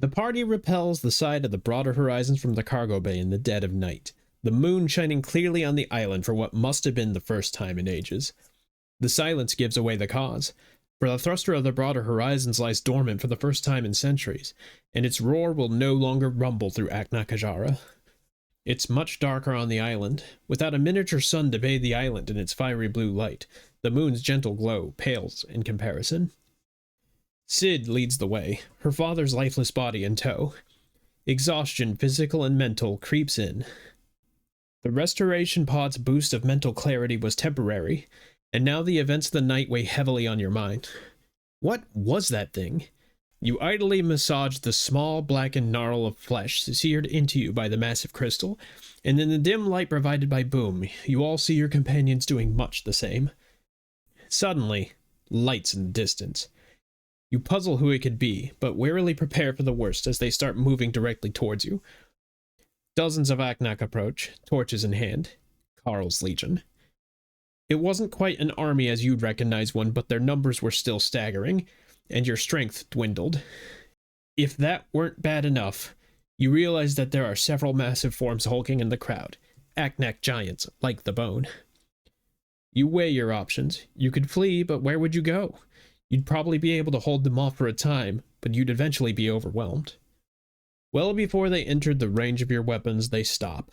The party repels the side of the broader horizons from the cargo bay in the dead of night, the moon shining clearly on the island for what must have been the first time in ages. The silence gives away the cause, for the thruster of the broader horizons lies dormant for the first time in centuries, and its roar will no longer rumble through Aknaka'jara. It's much darker on the island, without a miniature sun to bathe the island in its fiery blue light. The moon's gentle glow pales in comparison. Sid leads the way, her father's lifeless body in tow. Exhaustion, physical and mental, creeps in. The restoration pod's boost of mental clarity was temporary, and now the events of the night weigh heavily on your mind. What was that thing? You idly massaged the small blackened gnarl of flesh seared into you by the massive crystal, and in the dim light provided by Boom, you all see your companions doing much the same. Suddenly, lights in the distance. You puzzle who it could be, but warily prepare for the worst as they start moving directly towards you. Dozens of Aknak approach, torches in hand. Karl's Legion. It wasn't quite an army as you'd recognize one, but their numbers were still staggering, and your strength dwindled. If that weren't bad enough, you realize that there are several massive forms hulking in the crowd, Aknak giants like the bone. You weigh your options. You could flee, but where would you go? You'd probably be able to hold them off for a time, but you'd eventually be overwhelmed. Well before they entered the range of your weapons, they stop.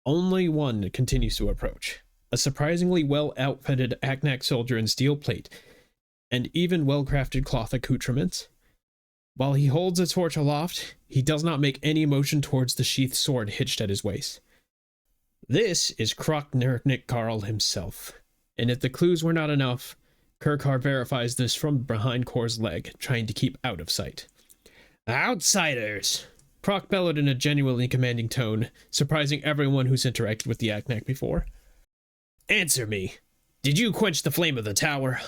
Only one continues to approach, a surprisingly well-outfitted Aknak soldier in steel plate, and even well-crafted cloth accoutrements. While he holds a torch aloft, he does not make any motion towards the sheathed sword hitched at his waist. This is Aknaka'jara Karl himself, and if the clues were not enough, Kurkar verifies this from behind Kor's leg, trying to keep out of sight. Outsiders! Proc bellowed in a genuinely commanding tone, surprising everyone who's interacted with the Aknak before. Answer me. Did you quench the flame of the tower?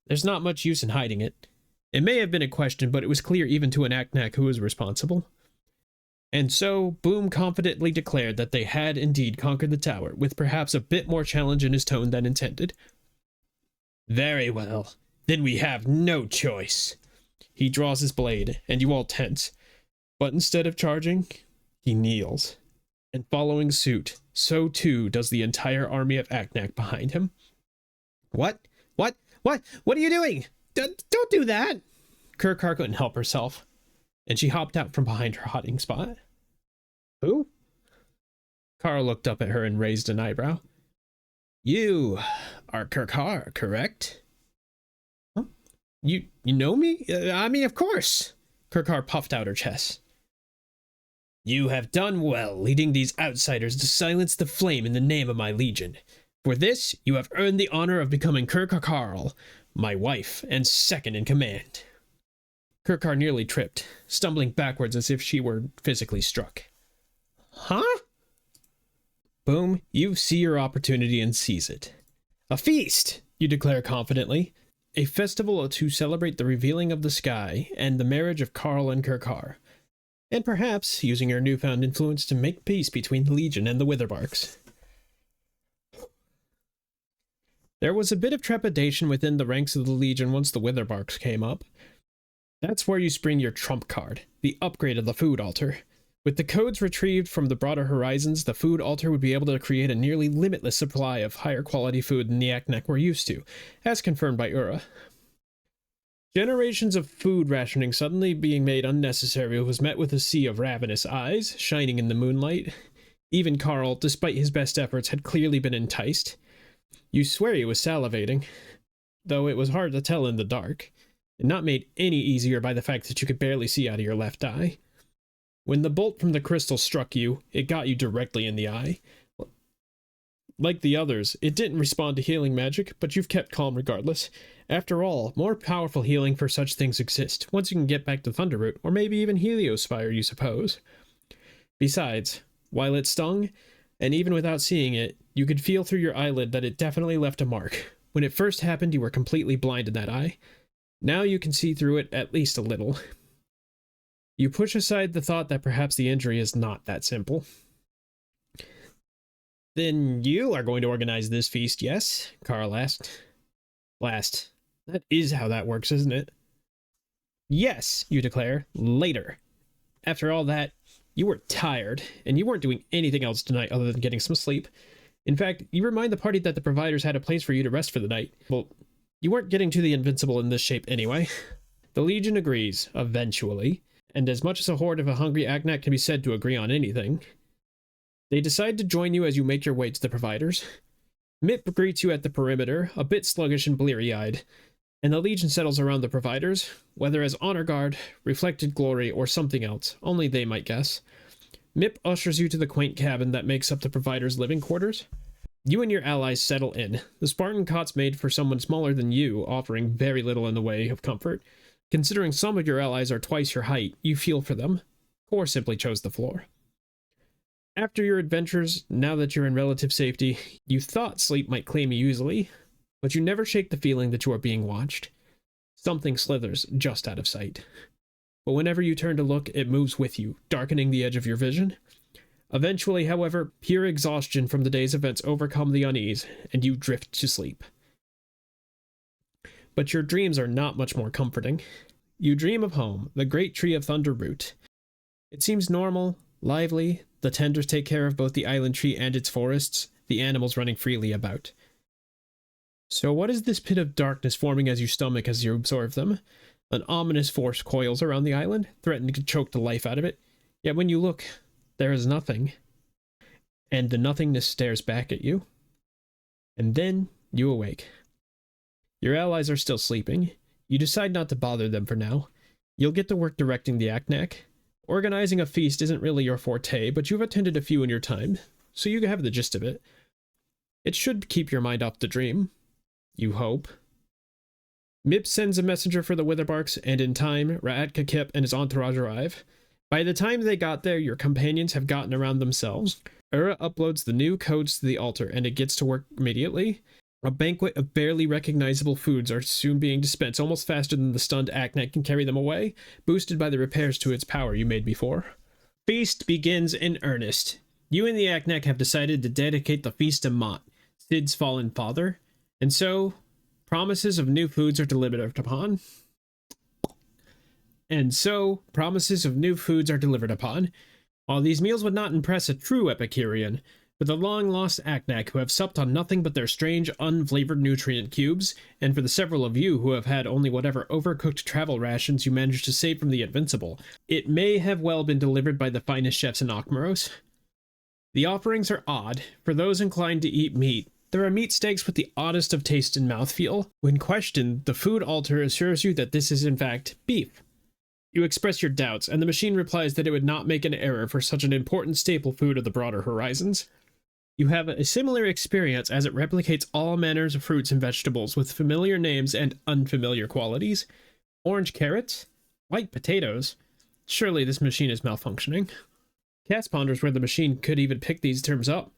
There's not much use in hiding it. It may have been a question, but it was clear even to an Aknak who was responsible. And so, Boom confidently declared that they had indeed conquered the tower, with perhaps a bit more challenge in his tone than intended. Very well. Then we have no choice. He draws his blade, and you all tense. But instead of charging, he kneels. And following suit, so too does the entire army of Aknak behind him. What? What are you doing? Don't do that! Kurkar couldn't help herself, and she hopped out from behind her hiding spot. Who? Karl looked up at her and raised an eyebrow. You are Kurkar, correct? Huh? You know me? I mean, of course. Kurkar puffed out her chest. You have done well, leading these outsiders to silence the flame in the name of my legion. For this, you have earned the honor of becoming Karl, my wife and second in command. Kurkar nearly tripped, stumbling backwards as if she were physically struck. Huh? Boom, you see your opportunity and seize it. A feast, you declare confidently. A festival to celebrate the revealing of the sky and the marriage of Karl and Kurkar. And perhaps using your newfound influence to make peace between the Legion and the Witherbarks. There was a bit of trepidation within the ranks of the Legion once the Witherbarks came up. That's where you spring your trump card, the upgrade of the food altar. With the codes retrieved from the broader horizons, the food altar would be able to create a nearly limitless supply of higher quality food than the Aknak were used to, as confirmed by Ura. Generations of food rationing suddenly being made unnecessary was met with a sea of ravenous eyes, shining in the moonlight. Even Karl, despite his best efforts, had clearly been enticed. You swear he was salivating, though it was hard to tell in the dark, and not made any easier by the fact that you could barely see out of your left eye. When the bolt from the crystal struck you, it got you directly in the eye. Like the others, it didn't respond to healing magic, but you've kept calm regardless. After all, more powerful healing for such things exist, once you can get back to Thunderroot, or maybe even Heliospire, you suppose. Besides, while it stung, and even without seeing it, you could feel through your eyelid that it definitely left a mark. When it first happened, you were completely blind in that eye. Now you can see through it at least a little. You push aside the thought that perhaps the injury is not that simple. Then you are going to organize this feast, yes? Karl asked. Blast. That is how that works, isn't it? Yes, you declare, later. After all that, you were tired, and you weren't doing anything else tonight other than getting some sleep. In fact, you remind the party that the providers had a place for you to rest for the night. Well, you weren't getting to the Invincible in this shape anyway. The Legion agrees, eventually, and as much as a horde of a hungry Aknak can be said to agree on anything, they decide to join you as you make your way to the providers. Mip greets you at the perimeter, a bit sluggish and bleary-eyed, and the Legion settles around the providers, whether as honor guard, reflected glory, or something else, only they might guess. Mip ushers you to the quaint cabin that makes up the providers' living quarters. You and your allies settle in, the Spartan cots made for someone smaller than you, offering very little in the way of comfort. Considering some of your allies are twice your height, you feel for them. Kor simply chose the floor. After your adventures, now that you're in relative safety, you thought sleep might claim you easily, but you never shake the feeling that you are being watched. Something slithers just out of sight. But whenever you turn to look, it moves with you, darkening the edge of your vision. Eventually, however, pure exhaustion from the day's events overcome the unease, and you drift to sleep. But your dreams are not much more comforting. You dream of home, the great tree of Thunder Root. It seems normal, lively, the tenders take care of both the island tree and its forests, the animals running freely about. So what is this pit of darkness forming as you stomach as you absorb them? An ominous force coils around the island, threatening to choke the life out of it. Yet when you look, there is nothing. And the nothingness stares back at you. And then you awake. Your allies are still sleeping. You decide not to bother them for now. You'll get to work directing the Aknak. Organizing a feast isn't really your forte, but you've attended a few in your time, so you have the gist of it. It should keep your mind off the dream. You hope. Mip sends a messenger for the Witherbarks, and in time, Ra'at-Kakip and his entourage arrive. By the time they got there, your companions have gotten around themselves. Ura uploads the new codes to the altar, and it gets to work immediately. A banquet of barely recognizable foods are soon being dispensed almost faster than the stunned Aknak can carry them away, boosted by the repairs to its power you made before. Feast begins in earnest. You and the Aknak have decided to dedicate the feast to Mott, Sid's fallen father, and so promises of new foods are delivered upon. While these meals would not impress a true Epicurean, for the long-lost Aknak who have supped on nothing but their strange, unflavored nutrient cubes, and for the several of you who have had only whatever overcooked travel rations you managed to save from the Invincible, it may have well been delivered by the finest chefs in Aukmeros. The offerings are odd. For those inclined to eat meat, there are meat steaks with the oddest of taste and mouthfeel. When questioned, the food altar assures you that this is in fact beef. You express your doubts, and the machine replies that it would not make an error for such an important staple food of the broader horizons. You have a similar experience as it replicates all manners of fruits and vegetables with familiar names and unfamiliar qualities. Orange carrots? White potatoes? Surely this machine is malfunctioning. Cass ponders where the machine could even pick these terms up.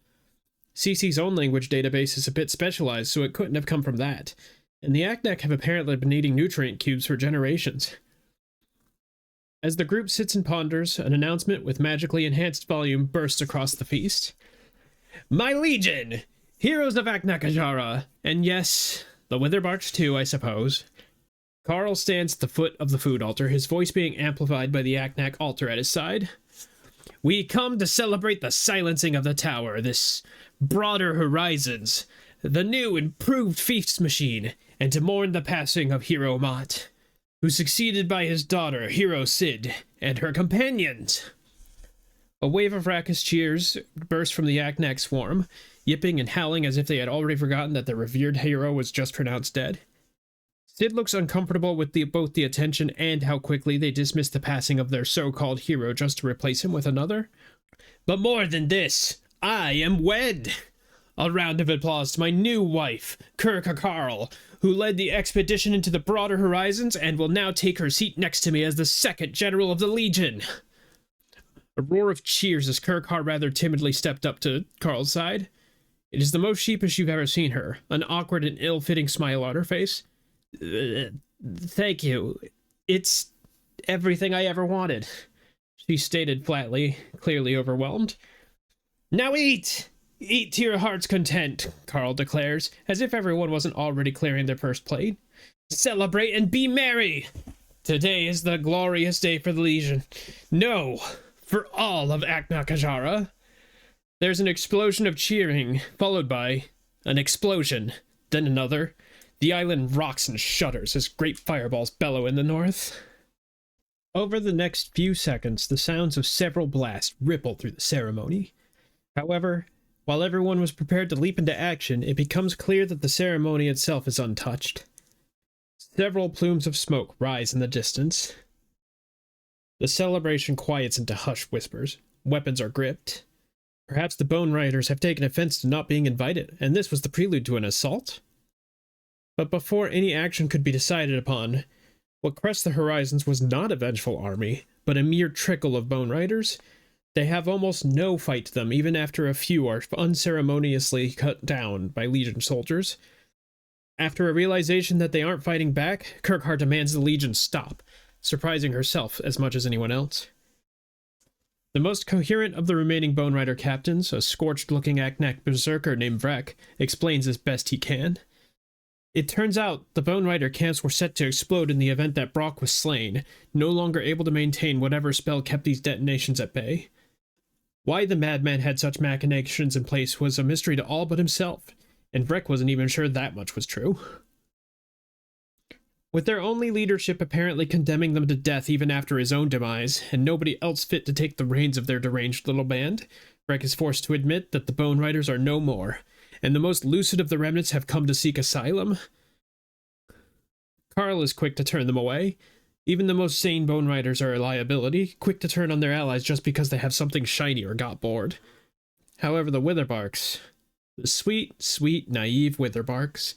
CC's own language database is a bit specialized, so it couldn't have come from that. And the Aknak have apparently been eating nutrient cubes for generations. As the group sits and ponders, an announcement with magically enhanced volume bursts across the feast. My legion! Heroes of Aknaka'jara! And yes, the Witherbarks too, I suppose. Carl stands at the foot of the food altar, his voice being amplified by the Aknak altar at his side. We come to celebrate the silencing of the tower, this broader horizons, the new improved feast machine, and to mourn the passing of Hero Mott, who succeeded by his daughter, Hero Sid, and her companions. A wave of raucous cheers burst from the Aknak swarm, yipping and howling as if they had already forgotten that their revered hero was just pronounced dead. Sid looks uncomfortable with both the attention and how quickly they dismiss the passing of their so-called hero just to replace him with another. But more than this, I am wed! A round of applause to my new wife, Karl, who led the expedition into the broader horizons and will now take her seat next to me as the second general of the Legion. A roar of cheers as Karl rather timidly stepped up to Carl's side. It is the most sheepish you've ever seen her, an awkward and ill-fitting smile on her face. Thank you. It's everything I ever wanted, she stated flatly, clearly overwhelmed. Now eat! Eat to your heart's content, Carl declares, as if everyone wasn't already clearing their first plate. Celebrate and be merry! Today is the glorious day for the Legion. No, for all of Aknaka'jara. There's an explosion of cheering, followed by an explosion, then another. The island rocks and shudders as great fireballs bellow in the north. Over the next few seconds, the sounds of several blasts ripple through the ceremony. However, while everyone was prepared to leap into action, it becomes clear that the ceremony itself is untouched. Several plumes of smoke rise in the distance. The celebration quiets into hushed whispers. Weapons are gripped. Perhaps the Bone Riders have taken offense to not being invited, and this was the prelude to an assault? But before any action could be decided upon, what crossed the horizons was not a vengeful army, but a mere trickle of Bone Riders. They have almost no fight to them, even after a few are unceremoniously cut down by Legion soldiers. After a realization that they aren't fighting back, Kirkhard demands the Legion stop, surprising herself as much as anyone else. The most coherent of the remaining Bone Rider captains, a scorched-looking Aknak berserker named Vrek, explains as best he can. It turns out the Bone Rider camps were set to explode in the event that Brock was slain, no longer able to maintain whatever spell kept these detonations at bay. Why the madman had such machinations in place was a mystery to all but himself, and Vrek wasn't even sure that much was true. With their only leadership apparently condemning them to death even after his own demise, and nobody else fit to take the reins of their deranged little band, Vrek is forced to admit that the Bone Riders are no more, and the most lucid of the remnants have come to seek asylum. Karl is quick to turn them away. Even the most sane Bone Riders are a liability, quick to turn on their allies just because they have something shiny or got bored. However, the Witherbarks, the sweet, sweet, naive Witherbarks,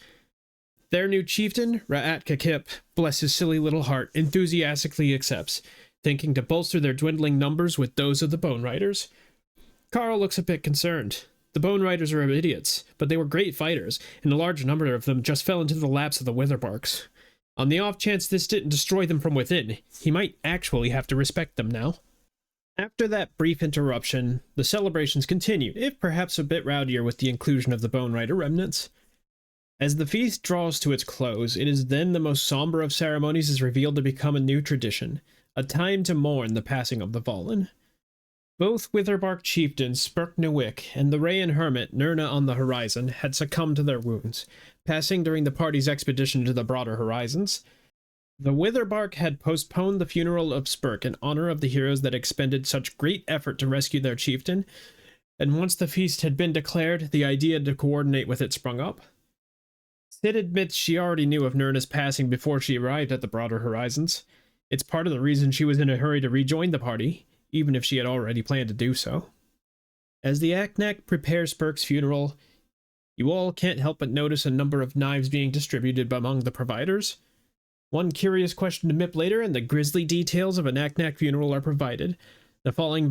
their new chieftain, Ra'at-Kakip, bless his silly little heart, enthusiastically accepts, thinking to bolster their dwindling numbers with those of the Bone Riders. Karl looks a bit concerned. The Bone Riders are idiots, but they were great fighters, and a large number of them just fell into the laps of the Witherbarks. On the off chance this didn't destroy them from within, he might actually have to respect them now. After that brief interruption, the celebrations continued, if perhaps a bit rowdier with the inclusion of the Bone Rider remnants. As the feast draws to its close, it is then the most somber of ceremonies is revealed to become a new tradition, a time to mourn the passing of the fallen. Both Witherbark chieftains, Spurk-Newik, and the Rayan hermit, Nirna on the horizon, had succumbed to their wounds, passing during the party's expedition to the broader horizons. The Witherbark had postponed the funeral of Spurk in honor of the heroes that expended such great effort to rescue their chieftain, and once the feast had been declared, the idea to coordinate with it sprung up. Sid admits she already knew of Nirna's passing before she arrived at the broader horizons. It's part of the reason she was in a hurry to rejoin the party, even if she had already planned to do so. As the Aknak prepares Spurk's funeral, you all can't help but notice a number of knives being distributed among the providers. One curious question to Mip later, and the grisly details of an Aknak funeral are provided. The fallen's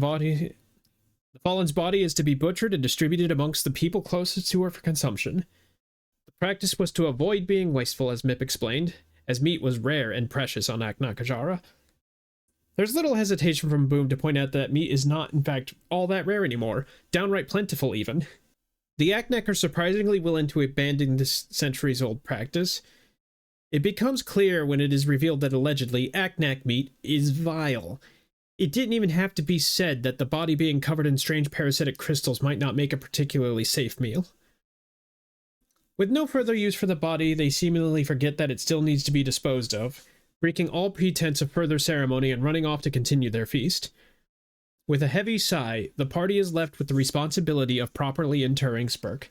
body is to be butchered and distributed amongst the people closest to her for consumption. The practice was to avoid being wasteful, as Mip explained, as meat was rare and precious on Aknaka'jara. There's little hesitation from Boom to point out that meat is not, in fact, all that rare anymore, downright plentiful even. The Aknak are surprisingly willing to abandon this centuries-old practice. It becomes clear when it is revealed that allegedly Aknak meat is vile. It didn't even have to be said that the body being covered in strange parasitic crystals might not make a particularly safe meal. With no further use for the body, they seemingly forget that it still needs to be disposed of, breaking all pretense of further ceremony and running off to continue their feast. With a heavy sigh, the party is left with the responsibility of properly interring Spurk.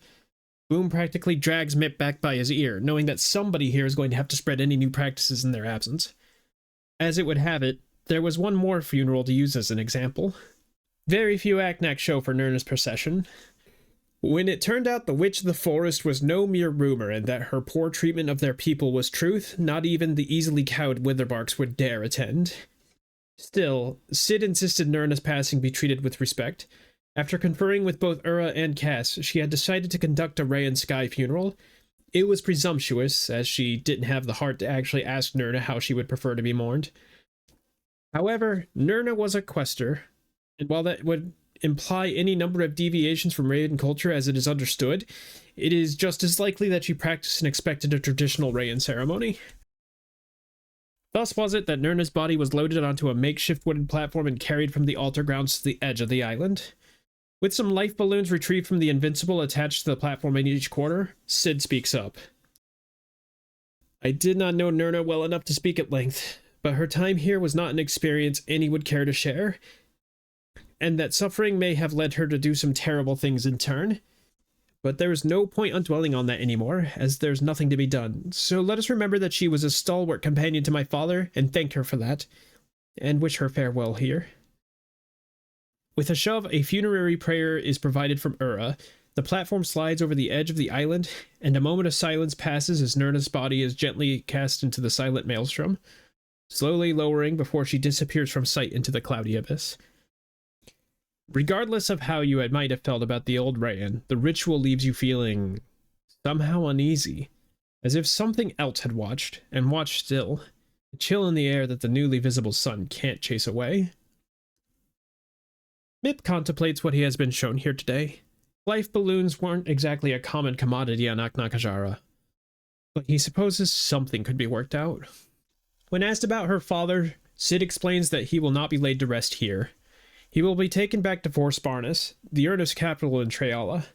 Boom practically drags Mip back by his ear, knowing that somebody here is going to have to spread any new practices in their absence. As it would have it, there was one more funeral to use as an example. Very few Aknak show for Nirna's procession. When it turned out the Witch of the Forest was no mere rumor and that her poor treatment of their people was truth, not even the easily cowed Witherbarks would dare attend. Still, Sid insisted Nirna's passing be treated with respect. After conferring with both Ura and Cass, she had decided to conduct a Ray and Sky funeral. It was presumptuous, as she didn't have the heart to actually ask Nirna how she would prefer to be mourned. However, Nirna was a quester, and while that would imply any number of deviations from Rayan culture as it is understood, it is just as likely that she practiced and expected a traditional Rayan ceremony. Thus was it that Nirna's body was loaded onto a makeshift wooden platform and carried from the altar grounds to the edge of the island. With some life balloons retrieved from the Invincible attached to the platform in each quarter, Sid speaks up. I did not know Nirna well enough to speak at length, but her time here was not an experience any would care to share, and that suffering may have led her to do some terrible things in turn. But there is no point on dwelling on that anymore, as there's nothing to be done. So let us remember that she was a stalwart companion to my father, and thank her for that, and wish her farewell here. With a shove, a funerary prayer is provided from Ura. The platform slides over the edge of the island, and a moment of silence passes as Nirna's body is gently cast into the silent maelstrom, slowly lowering before she disappears from sight into the cloudy abyss. Regardless of how you might have felt about the old Rayan, the ritual leaves you feeling somehow uneasy, as if something else had watched, and watched still, a chill in the air that the newly visible sun can't chase away. Mip contemplates what he has been shown here today. Life balloons weren't exactly a common commodity on Aknaka'jara, but he supposes something could be worked out. When asked about her father, Sid explains that he will not be laid to rest here. He will be taken back to Forsparnus, the Urnus capital in Treala,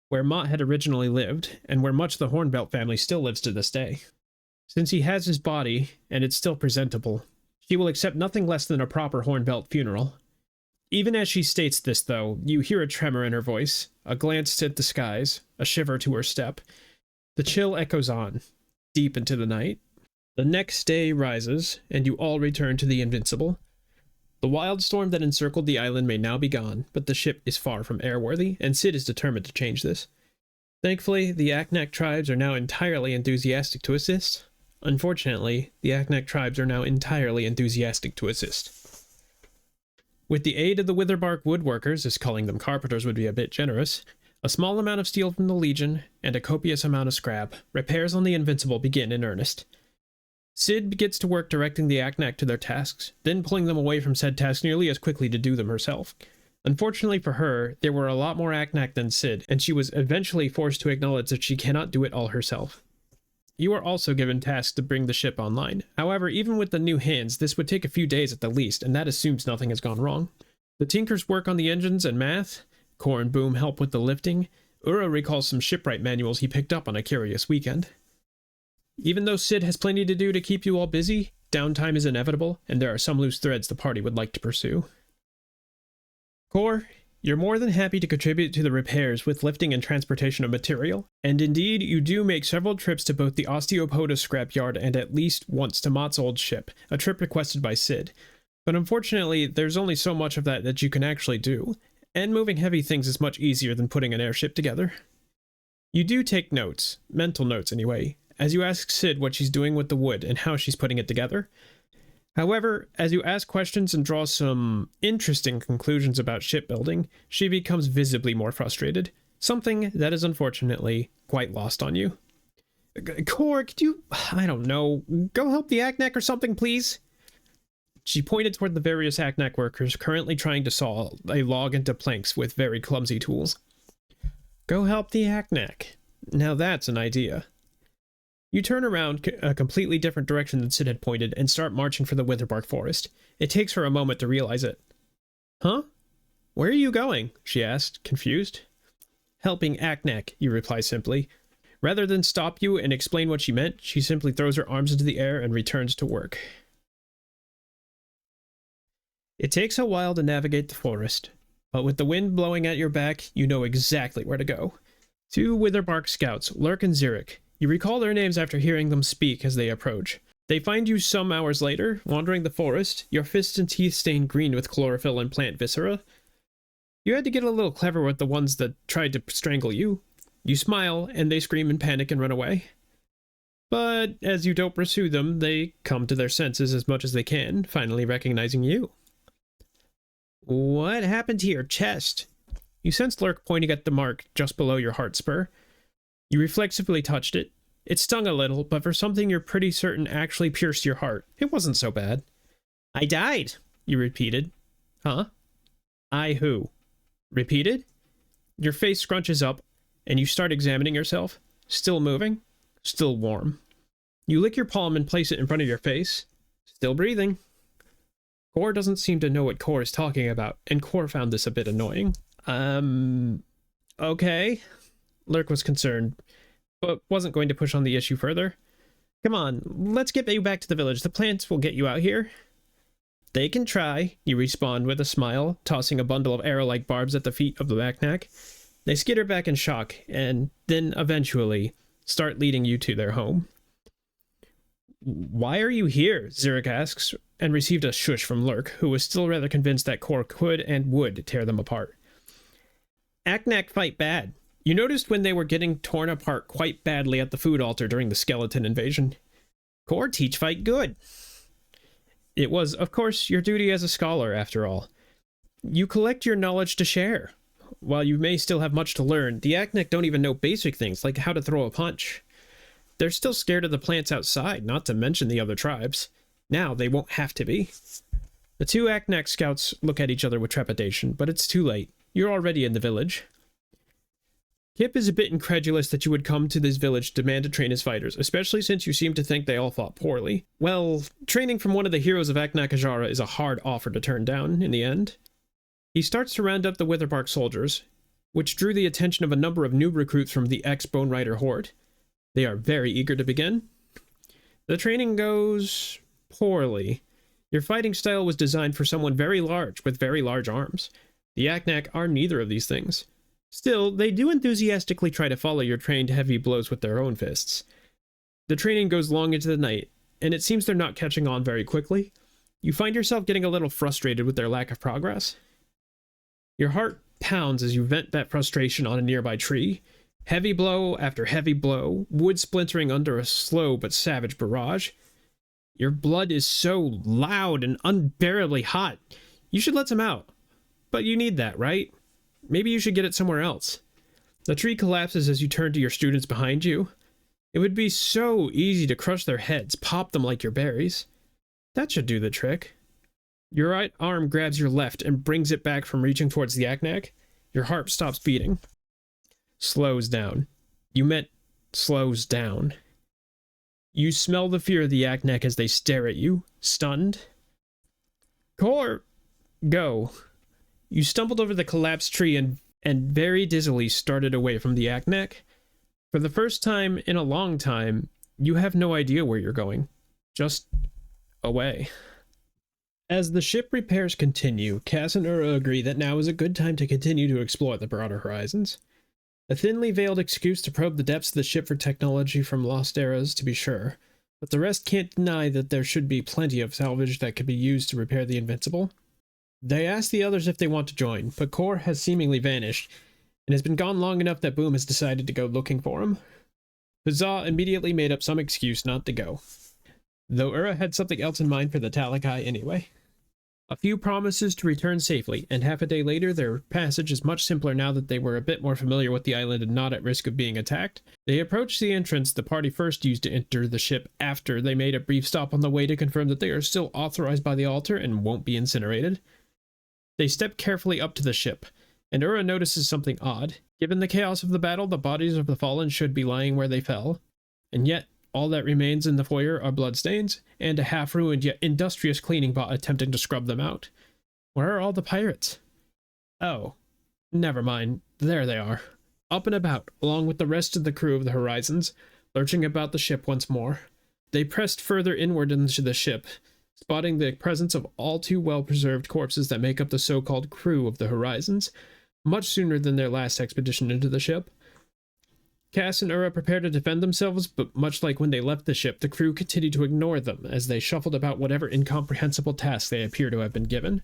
where Mott had originally lived, and where much of the Hornbelt family still lives to this day. Since he has his body, and it's still presentable, she will accept nothing less than a proper Hornbelt funeral. Even as she states this, though, you hear a tremor in her voice, a glance at the skies, a shiver to her step. The chill echoes on, deep into the night. The next day rises, and you all return to the Invincible. The wild storm that encircled the island may now be gone, but the ship is far from airworthy, and Sid is determined to change this. Thankfully, the Aknak tribes are now entirely enthusiastic to assist. Unfortunately, the Aknak tribes are now entirely enthusiastic to assist. With the aid of the Witherbark woodworkers, as calling them carpenters would be a bit generous, a small amount of steel from the Legion, and a copious amount of scrap, repairs on the Invincible begin in earnest. Sid gets to work directing the Aknak to their tasks, then pulling them away from said tasks nearly as quickly to do them herself. Unfortunately for her, there were a lot more Aknak than Sid, and she was eventually forced to acknowledge that she cannot do it all herself. You are also given tasks to bring the ship online. However, even with the new hands, this would take a few days at the least, and that assumes nothing has gone wrong. The Tinkers work on the engines and math. Core and Boom help with the lifting. Ura recalls some shipwright manuals he picked up on a curious weekend. Even though Sid has plenty to do to keep you all busy, downtime is inevitable, and there are some loose threads the party would like to pursue. Core, you're more than happy to contribute to the repairs with lifting and transportation of material, and indeed you do make several trips to both the Osteopoda scrapyard and at least once to Mott's old ship, a trip requested by Sid. But unfortunately, there's only so much of that you can actually do, and moving heavy things is much easier than putting an airship together. You do take notes, mental notes anyway, as you ask Sid what she's doing with the wood and how she's putting it together. However, as you ask questions and draw some interesting conclusions about shipbuilding, she becomes visibly more frustrated, something that is unfortunately quite lost on you. Core, could you, I don't know, go help the Aknak or something, please? She pointed toward the various Aknak workers currently trying to saw a log into planks with very clumsy tools. Go help the Aknak. Now that's an idea. You turn around a completely different direction than Sid had pointed and start marching for the Witherbark forest. It takes her a moment to realize it. Huh? Where are you going? She asked, confused. Helping Aknak, you reply simply. Rather than stop you and explain what she meant, she simply throws her arms into the air and returns to work. It takes a while to navigate the forest, but with the wind blowing at your back, you know exactly where to go. 2 Witherbark scouts, Lurk and Zurich. You recall their names after hearing them speak as they approach. They find you some hours later, wandering the forest, your fists and teeth stained green with chlorophyll and plant viscera. You had to get a little clever with the ones that tried to strangle you. You smile, and they scream in panic and run away. But as you don't pursue them, they come to their senses as much as they can, finally recognizing you. What happened to your chest? You sense Lurk pointing at the mark just below your heart spur. You reflexively touched it. It stung a little, but for something you're pretty certain actually pierced your heart, it wasn't so bad. I died, you repeated. Huh? I who? Repeated? Your face scrunches up, and you start examining yourself. Still moving. Still warm. You lick your palm and place it in front of your face. Still breathing. Kor doesn't seem to know what Kor is talking about, and Kor found this a bit annoying. Okay. Lurk was concerned, but wasn't going to push on the issue further. Come on, let's get you back to the village. The plants will get you out here. They can try, you respond with a smile, tossing a bundle of arrow-like barbs at the feet of the Aknak. They skitter back in shock, and then eventually start leading you to their home. Why are you here? Zurich asks, and received a shush from Lurk, who was still rather convinced that Kor could and would tear them apart. Aknak fight bad. You noticed when they were getting torn apart quite badly at the food altar during the skeleton invasion. Kor teach fight good. It was, of course, your duty as a scholar, after all. You collect your knowledge to share. While you may still have much to learn, the Aknak don't even know basic things like how to throw a punch. They're still scared of the plants outside, not to mention the other tribes. Now they won't have to be. The two Aknak scouts look at each other with trepidation, but it's too late. You're already in the village. Kip is a bit incredulous that you would come to this village to demand to train his fighters, especially since you seem to think they all fought poorly. Well, training from one of the heroes of Aknaka'jara is a hard offer to turn down in the end. He starts to round up the Witherbark soldiers, which drew the attention of a number of new recruits from the ex-Bone Rider horde. They are very eager to begin. The training goes poorly. Your fighting style was designed for someone very large, with very large arms. The Aknak are neither of these things. Still, they do enthusiastically try to follow your trained heavy blows with their own fists. The training goes long into the night, and it seems they're not catching on very quickly. You find yourself getting a little frustrated with their lack of progress. Your heart pounds as you vent that frustration on a nearby tree. Heavy blow after heavy blow, wood splintering under a slow but savage barrage. Your blood is so loud and unbearably hot. You should let some out. But you need that, right? Maybe you should get it somewhere else. The tree collapses as you turn to your students behind you. It would be so easy to crush their heads, pop them like your berries. That should do the trick. Your right arm grabs your left and brings it back from reaching towards the Aknak. Your heart stops beating. Slows down. You meant slows down. You smell the fear of the Aknak as they stare at you, stunned. Kor, go. You stumbled over the collapsed tree and very dizzily started away from the Aknak. For the first time in a long time, you have no idea where you're going. Just away. As the ship repairs continue, Cass and Ura agree that now is a good time to continue to explore the broader horizons. A thinly veiled excuse to probe the depths of the ship for technology from lost eras, to be sure, but the rest can't deny that there should be plenty of salvage that could be used to repair the Invincible. They ask the others if they want to join, but Kor has seemingly vanished, and has been gone long enough that Boom has decided to go looking for him. Huzzah immediately made up some excuse not to go, though Ura had something else in mind for the Talakai anyway. A few promises to return safely, and half a day later their passage is much simpler now that they were a bit more familiar with the island and not at risk of being attacked. They approach the entrance the party first used to enter the ship after they made a brief stop on the way to confirm that they are still authorized by the altar and won't be incinerated. They step carefully up to the ship, and Ura notices something odd. Given the chaos of the battle, the bodies of the fallen should be lying where they fell, and yet all that remains in the foyer are bloodstains, and a half-ruined yet industrious cleaning bot attempting to scrub them out. Where are all the pirates? Oh, never mind. There they are, up and about, along with the rest of the crew of the Horizons, lurching about the ship once more. They pressed further inward into the ship, spotting the presence of all too well-preserved corpses that make up the so-called crew of the Horizons, much sooner than their last expedition into the ship. Cass and Ura prepare to defend themselves, but much like when they left the ship, the crew continued to ignore them as they shuffled about whatever incomprehensible task they appear to have been given.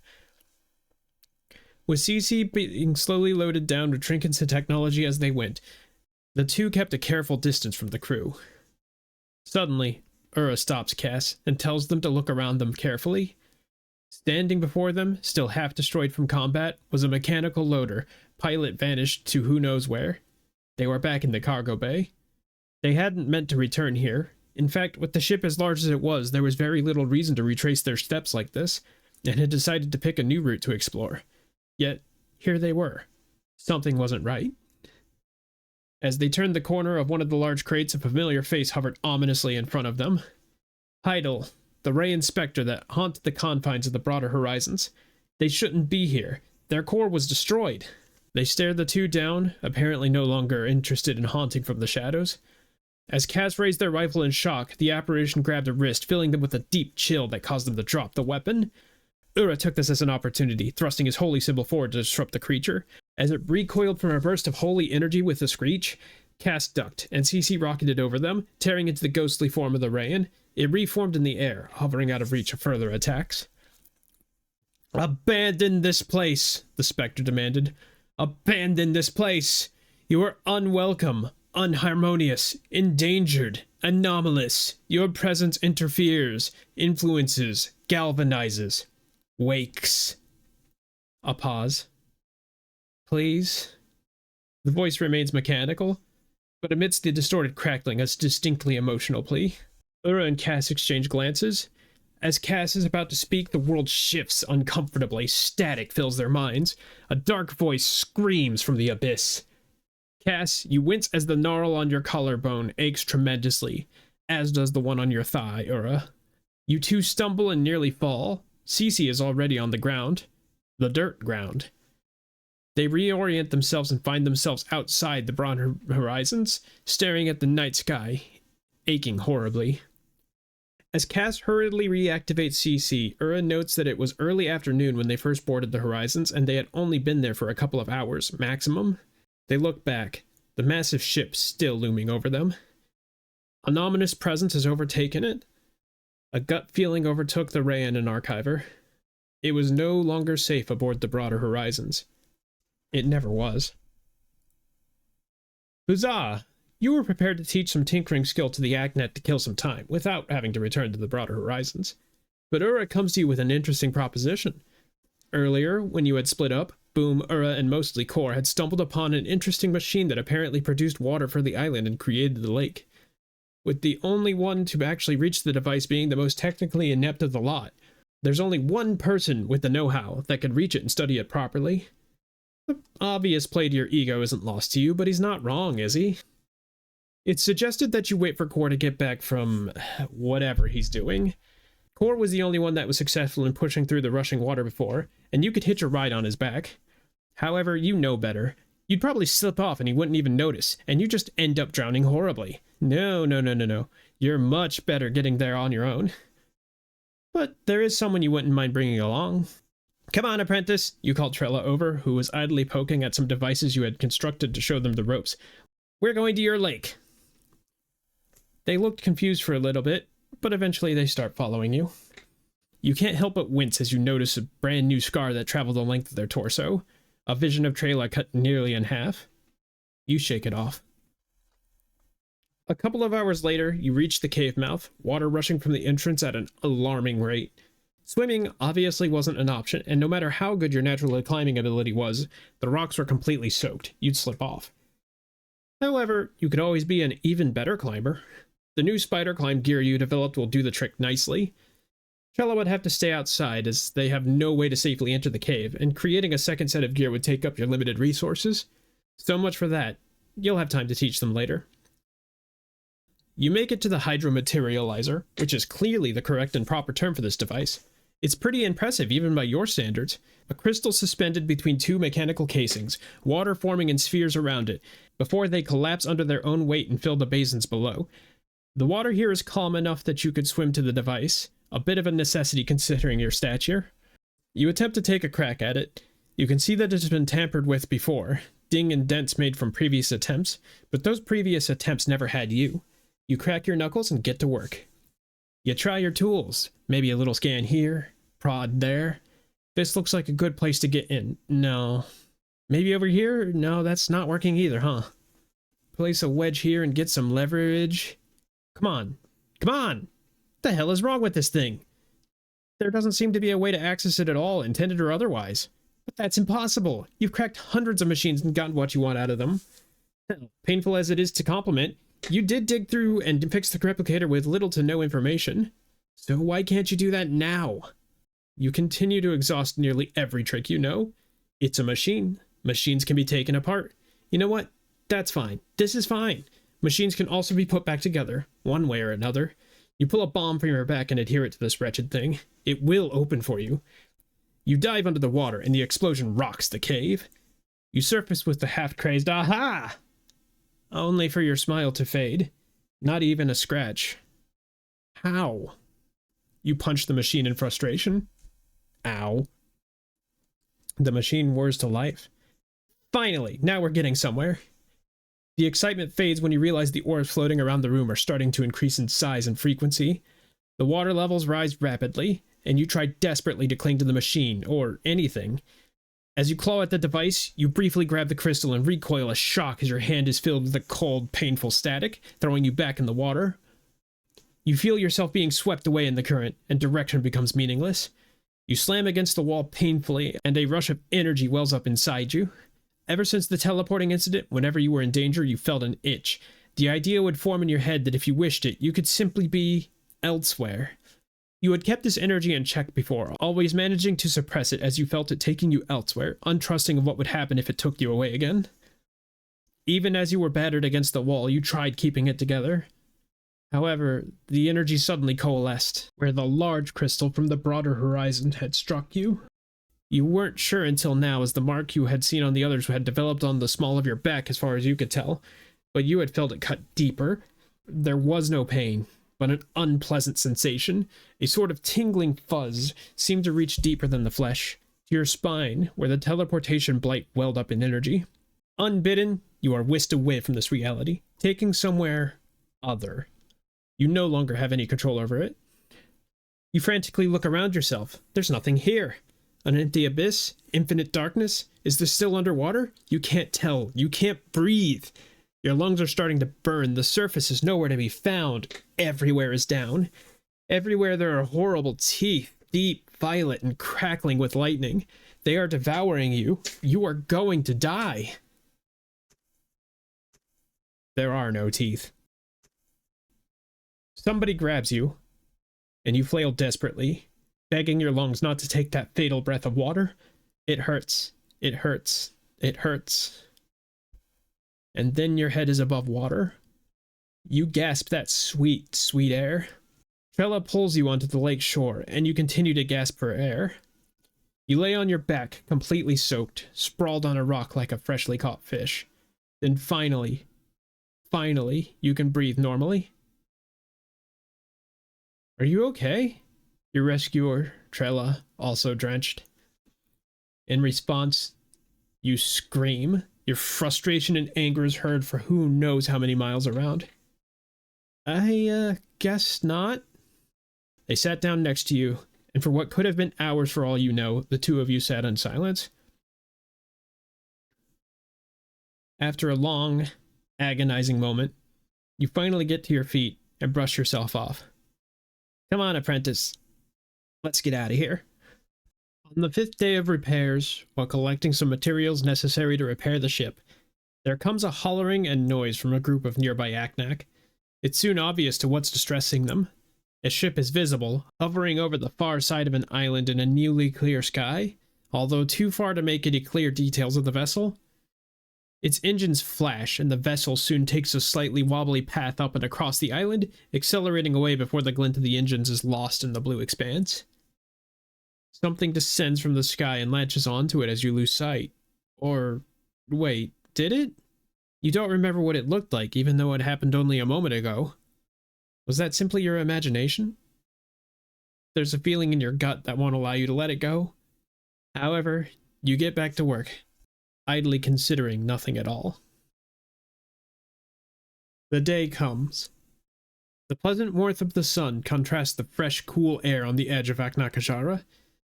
With CC being slowly loaded down with trinkets and technology as they went, the two kept a careful distance from the crew. Suddenly, Ura stops Cass and tells them to look around them carefully. Standing before them, still half destroyed from combat, was a mechanical loader, pilot vanished to who knows where. They were back in the cargo bay. They hadn't meant to return here. In fact, with the ship as large as it was, there was very little reason to retrace their steps like this, and had decided to pick a new route to explore. Yet, here they were. Something wasn't right. As they turned the corner of one of the large crates, a familiar face hovered ominously in front of them. Heidel, the ray and specter that haunted the confines of the broader horizons. They shouldn't be here. Their core was destroyed. They stared the two down, apparently no longer interested in haunting from the shadows. As Cass raised their rifle in shock, the apparition grabbed a wrist, filling them with a deep chill that caused them to drop the weapon. Ura took this as an opportunity, thrusting his holy symbol forward to disrupt the creature. As it recoiled from a burst of holy energy with a screech, Cass ducked, and CC rocketed over them, tearing into the ghostly form of the Rayan. It reformed in the air, hovering out of reach of further attacks. "Abandon this place," the Spectre demanded. "Abandon this place! You are unwelcome, unharmonious, endangered, anomalous. Your presence interferes, influences, galvanizes, wakes." A pause. "Please?" The voice remains mechanical, but amidst the distorted crackling, a distinctly emotional plea. Ura and Cass exchange glances. As Cass is about to speak, the world shifts uncomfortably. Static fills their minds. A dark voice screams from the abyss. Cass, you wince as the gnarl on your collarbone aches tremendously, as does the one on your thigh, Ura. You two stumble and nearly fall. Cece is already on the ground. The dirt ground. They reorient themselves and find themselves outside the broad horizons, staring at the night sky, aching horribly. As Cass hurriedly reactivates CC, Ura notes that it was early afternoon when they first boarded the horizons, and they had only been there for a couple of hours, maximum. They look back, the massive ship still looming over them. An ominous presence has overtaken it. A gut feeling overtook the Rayan and Archiver. It was no longer safe aboard the broader horizons. It never was. Huzzah! You were prepared to teach some tinkering skill to the Aknet to kill some time, without having to return to the broader horizons. But Ura comes to you with an interesting proposition. Earlier, when you had split up, Boom, Ura, and mostly Core had stumbled upon an interesting machine that apparently produced water for the island and created the lake. With the only one to actually reach the device being the most technically inept of the lot, there's only one person with the know-how that could reach it and study it properly. The obvious play to your ego isn't lost to you, but he's not wrong, is he? It's suggested that you wait for Core to get back from whatever he's doing. Core was the only one that was successful in pushing through the rushing water before, and you could hitch a ride on his back. However, you know better. You'd probably slip off and he wouldn't even notice, and you just end up drowning horribly. No. You're much better getting there on your own. But there is someone you wouldn't mind bringing along. "Come on, apprentice," you called Trella over, who was idly poking at some devices you had constructed to show them the ropes. "We're going to your lake." They looked confused for a little bit, but eventually they start following you. You can't help but wince as you notice a brand new scar that traveled the length of their torso, a vision of Trela cut nearly in half. You shake it off. A couple of hours later, you reach the cave mouth, water rushing from the entrance at an alarming rate. Swimming obviously wasn't an option, and no matter how good your natural climbing ability was, the rocks were completely soaked. You'd slip off. However, you could always be an even better climber. The new spider climb gear you developed will do the trick nicely. Trella would have to stay outside as they have no way to safely enter the cave, and creating a second set of gear would take up your limited resources. So much for that. You'll have time to teach them later. You make it to the hydromaterializer, which is clearly the correct and proper term for this device. It's pretty impressive even by your standards. A crystal suspended between two mechanical casings, water forming in spheres around it, before they collapse under their own weight and fill the basins below. The water here is calm enough that you could swim to the device, a bit of a necessity considering your stature. You attempt to take a crack at it. You can see that it has been tampered with before, ding and dents made from previous attempts, but those previous attempts never had you. You crack your knuckles and get to work. You try your tools, maybe a little scan here, prod there. This looks like a good place to get in. No. Maybe over here? No, that's not working either, huh? Place a wedge here and get some leverage. Come on. What the hell is wrong with this thing? There doesn't seem to be a way to access it at all, intended or otherwise. But that's impossible. You've cracked hundreds of machines and gotten what you want out of them. Painful as it is to compliment, you did dig through and fix the replicator with little to no information. So why can't you do that now? You continue to exhaust nearly every trick you know. It's a machine. Machines can be taken apart. You know what? That's fine. This is fine. Machines can also be put back together, one way or another. You pull a bomb from your back and adhere it to this wretched thing. It will open for you. You dive under the water, and the explosion rocks the cave. You surface with the half-crazed aha! Only for your smile to fade. Not even a scratch. How? You punch the machine in frustration. Ow. The machine whirs to life. Finally, now we're getting somewhere. The excitement fades when you realize the orbs floating around the room are starting to increase in size and frequency. The water levels rise rapidly, and you try desperately to cling to the machine, or anything. As you claw at the device, you briefly grab the crystal and recoil a shock as your hand is filled with a cold, painful static, throwing you back in the water. You feel yourself being swept away in the current, and direction becomes meaningless. You slam against the wall painfully, and a rush of energy wells up inside you. Ever since the teleporting incident, whenever you were in danger, you felt an itch. The idea would form in your head that if you wished it, you could simply be elsewhere. You had kept this energy in check before, always managing to suppress it as you felt it taking you elsewhere, untrusting of what would happen if it took you away again. Even as you were battered against the wall, you tried keeping it together. However, the energy suddenly coalesced, where the large crystal from the broader horizon had struck you. You weren't sure until now, as the mark you had seen on the others had developed on the small of your back as far as you could tell, but you had felt it cut deeper. There was no pain, but an unpleasant sensation. A sort of tingling fuzz seemed to reach deeper than the flesh, to your spine, where the teleportation blight welled up in energy. Unbidden, you are whisked away from this reality, taken somewhere other. You no longer have any control over it. You frantically look around yourself. There's nothing here. An empty abyss? Infinite darkness? Is this still underwater? You can't tell. You can't breathe. Your lungs are starting to burn. The surface is nowhere to be found. Everywhere is down. Everywhere there are horrible teeth, deep, violet, and crackling with lightning. They are devouring you. You are going to die. There are no teeth. Somebody grabs you, and you flail desperately, begging your lungs not to take that fatal breath of water. It hurts. It hurts. It hurts. And then your head is above water. You gasp that sweet, sweet air. Trella pulls you onto the lake shore, and you continue to gasp for air. You lay on your back, completely soaked, sprawled on a rock like a freshly caught fish. Then finally, you can breathe normally. Are you okay? Your rescuer, Trella, also drenched. In response, you scream. Your frustration and anger is heard for who knows how many miles around. I guess not. They sat down next to you, and for what could have been hours for all you know, the two of you sat in silence. After a long, agonizing moment, you finally get to your feet and brush yourself off. Come on, apprentice. Let's get out of here. On the 5th day of repairs, while collecting some materials necessary to repair the ship, there comes a hollering and noise from a group of nearby Aknak. It's soon obvious to what's distressing them. A ship is visible, hovering over the far side of an island in a newly clear sky, although too far to make any clear details of the vessel. Its engines flash, and the vessel soon takes a slightly wobbly path up and across the island, accelerating away before the glint of the engines is lost in the blue expanse. Something descends from the sky and latches onto it as you lose sight. Or, wait, did it? You don't remember what it looked like, even though it happened only a moment ago. Was that simply your imagination? There's a feeling in your gut that won't allow you to let it go. However, you get back to work, idly considering nothing at all. The day comes. The pleasant warmth of the sun contrasts the fresh, cool air on the edge of Aknaka'jara.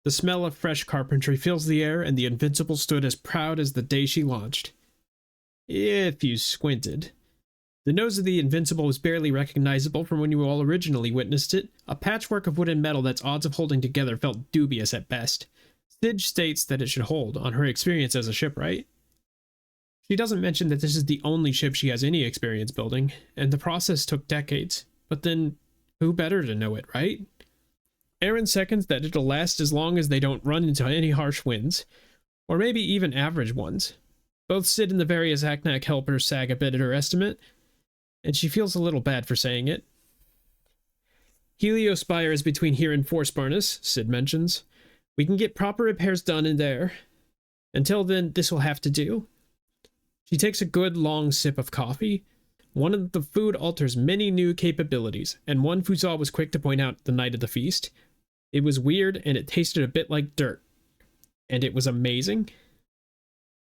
The smell of fresh carpentry fills the air, and the Invincible stood as proud as the day she launched. If you squinted. The nose of the Invincible was barely recognizable from when you all originally witnessed it. A patchwork of wood and metal that's odds of holding together felt dubious at best. Sidge states that it should hold, on her experience as a shipwright. She doesn't mention that this is the only ship she has any experience building, and the process took decades. But then, who better to know it, right? Aaron seconds that it'll last as long as they don't run into any harsh winds, or maybe even average ones. Both Sid and the various Aknak helpers sag a bit at her estimate, and she feels a little bad for saying it. Heliospire is between here and Forsparnus, Sid mentions. We can get proper repairs done in there. Until then, this will have to do. She takes a good long sip of coffee. One of the food alters many new capabilities, and one Futsal was quick to point out the night of the feast. It was weird, and it tasted a bit like dirt. And it was amazing.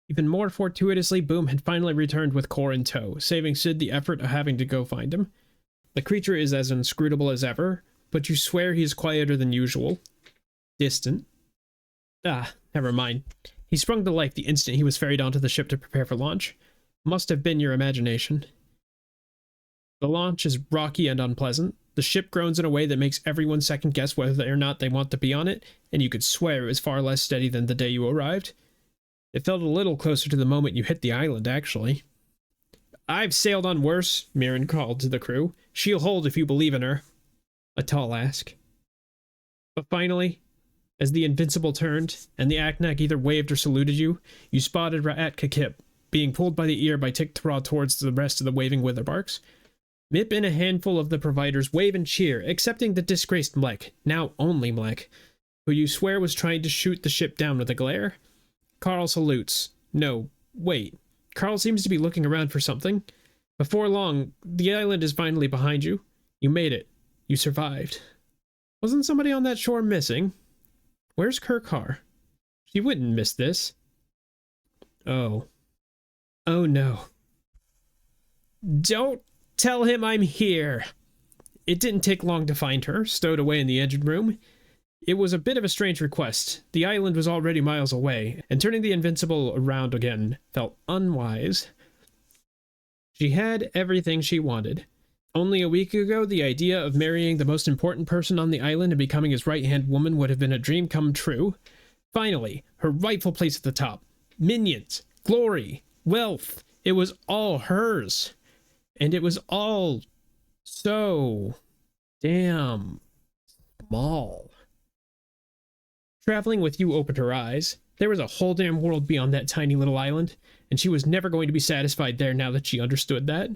Even more fortuitously, Boom had finally returned with Core in tow, saving Sid the effort of having to go find him. The creature is as inscrutable as ever, but you swear he is quieter than usual. Distant. Never mind. He sprung to life the instant he was ferried onto the ship to prepare for launch. Must have been your imagination. The launch is rocky and unpleasant. The ship groans in a way that makes everyone second guess whether or not they want to be on it, and you could swear it was far less steady than the day you arrived. It felt a little closer to the moment you hit the island, actually. I've sailed on worse, Mirren called to the crew. She'll hold if you believe in her. A tall ask. But finally, as the Invincible turned, and the Aknak either waved or saluted you, you spotted Ra'at Kakip, being pulled by the ear by Tik Thra towards the rest of the waving Witherbarks. Mip and a handful of the providers wave and cheer, excepting the disgraced Mlek, now only Mlek, who you swear was trying to shoot the ship down with a glare. Carl salutes. No, wait. Carl seems to be looking around for something. Before long, the island is finally behind you. You made it. You survived. Wasn't somebody on that shore missing? Where's Kirkar? She wouldn't miss this. Oh. Oh no. Don't tell him I'm here. It didn't take long to find her, stowed away in the engine room. It was a bit of a strange request. The island was already miles away, and turning the Invincible around again felt unwise. She had everything she wanted. Only a week ago, the idea of marrying the most important person on the island and becoming his right-hand woman would have been a dream come true. Finally, her rightful place at the top. Minions, glory, wealth. It was all hers. And it was all so damn small. Traveling with you opened her eyes. There was a whole damn world beyond that tiny little island, and she was never going to be satisfied there now that she understood that.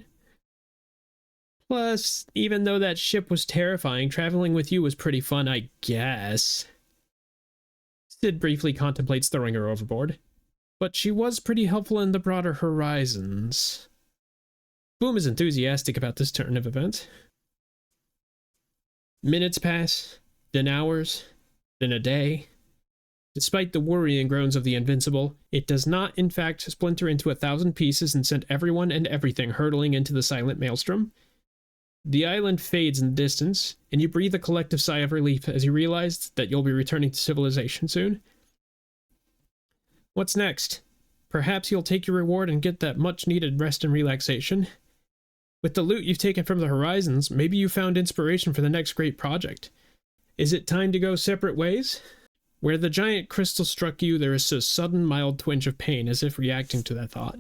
Plus, even though that ship was terrifying, traveling with you was pretty fun, I guess. Sid briefly contemplates throwing her overboard. But she was pretty helpful in the broader horizons. Boom is enthusiastic about this turn of events. Minutes pass, then hours, then a day. Despite the worrying groans of the Invincible, it does not in fact splinter into 1,000 pieces and send everyone and everything hurtling into the silent maelstrom. The island fades in the distance, and you breathe a collective sigh of relief as you realize that you'll be returning to civilization soon. What's next? Perhaps you'll take your reward and get that much-needed rest and relaxation. With the loot you've taken from the horizons, maybe you found inspiration for the next great project. Is it time to go separate ways? Where the giant crystal struck you, there is a sudden mild twinge of pain as if reacting to that thought.